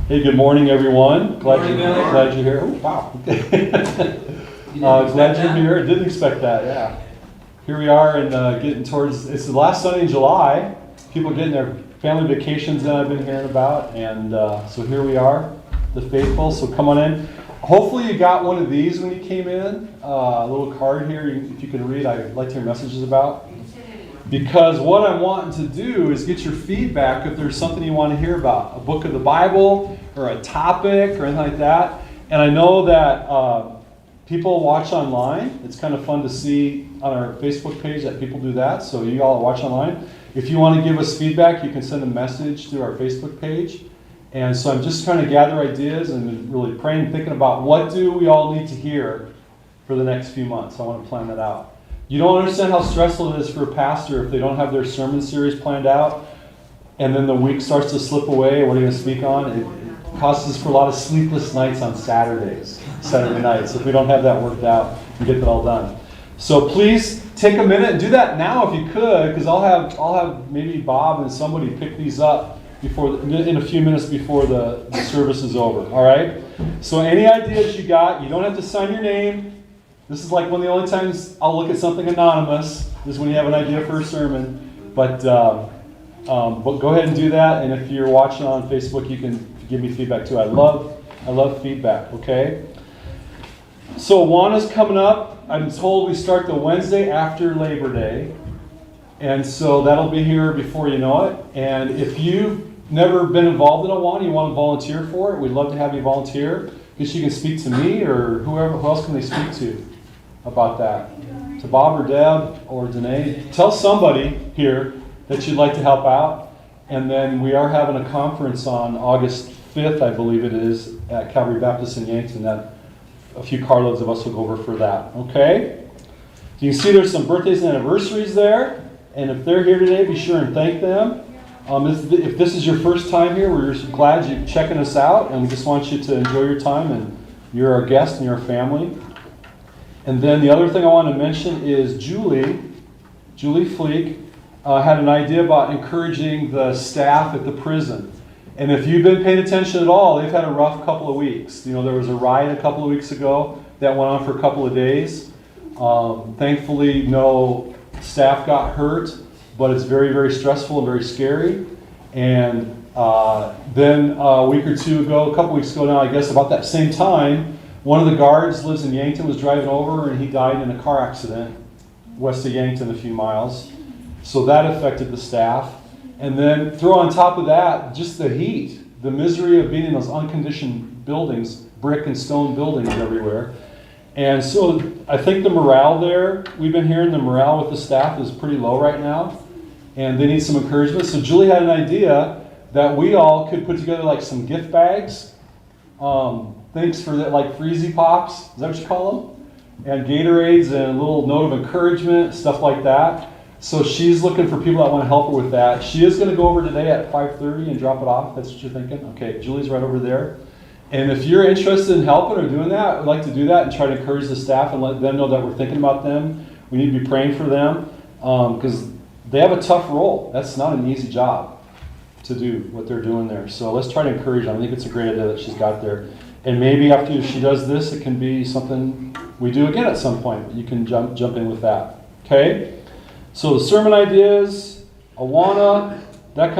Hey, good morning, everyone. Glad Morning, Billy. glad you're here. Oh, wow. Glad you're here. Didn't expect that. Yeah. Here we are, and getting towards. It's the last Sunday in July. People getting their family vacations that I've been hearing about, and so here we are, the faithful. So come on in. Hopefully, you got one of these when you came in. A little card here, if you can read. I'd like to hear messages about. Because what I'm wanting to do is get your feedback if there's something you want to hear about, a book of the Bible or a topic or anything like that. And I know that people watch online. It's kind of fun to see on our Facebook page that people do that. So you all watch online. If you want to give us feedback, you can send a message through our Facebook page. And so I'm just trying to gather ideas and really praying and thinking about what do we all need to hear for the next few months. I want to plan that out. You don't understand how stressful it is for a pastor if they don't have their sermon series planned out, and then the week starts to slip away. What are you going to speak on? It causes for a lot of sleepless nights on Saturday nights, if we don't have that worked out and get that all done. So please take a minute and do that now if you could, because I'll have maybe Bob and somebody pick these up in a few minutes before the service is over. All right. So any ideas you got, you don't have to sign your name. This is like one of the only times I'll look at something anonymous, is when you have an idea for a sermon. But go ahead and do that. And if you're watching on Facebook, you can give me feedback too. I love feedback, okay? So Awana's coming up. I'm told we start the Wednesday after Labor Day. And so that'll be here before you know it. And if you've never been involved in Awana, you want to volunteer for it, we'd love to have you volunteer. Because you can speak to me or who else can they speak to about that? To Bob or Deb or Danae. Tell somebody here that you'd like to help out. And then we are having a conference on August 5th, I believe it is, at Calvary Baptist in Yankton. That a few carloads of us will go over for that. Okay? You can see there's some birthdays and anniversaries there. And if they're here today, be sure and thank them. If this is your first time here, we're just glad you're checking us out. And we just want you to enjoy your time. And you're our guest and you're our family. And then the other thing I want to mention is Julie Fleek, had an idea about encouraging the staff at the prison. And if you've been paying attention at all, they've had a rough couple of weeks. You know, there was a riot a couple of weeks ago that went on for a couple of days. Thankfully, no staff got hurt, but it's very, very stressful and very scary. And then a week or two ago, a couple weeks ago now, I guess, about that same time, one of the guards lives in Yankton, was driving over, and he died in a car accident west of Yankton a few miles. So that affected the staff. And then throw on top of that, just the heat, the misery of being in those unconditioned buildings, brick and stone buildings everywhere. And so I think the morale there, we've been hearing the morale with the staff is pretty low right now. And they need some encouragement. So Julie had an idea that we all could put together like some gift bags. Things for that, like Freezy Pops, is that what you call them? And Gatorades and a little note of encouragement, stuff like that. So she's looking for people that want to help her with that. She is going to go over today at 5:30 and drop it off. That's what you're thinking? Okay, Julie's right over there. And if you're interested in helping or doing that, I'd like to do that and try to encourage the staff and let them know that we're thinking about them. We need to be praying for them because they have a tough role. That's not an easy job to do what they're doing there. So let's try to encourage them. I think it's a great idea that she's got there. And maybe after she does this, it can be something we do again at some point. You can jump in with that. Okay? So the sermon ideas, Awana, that kind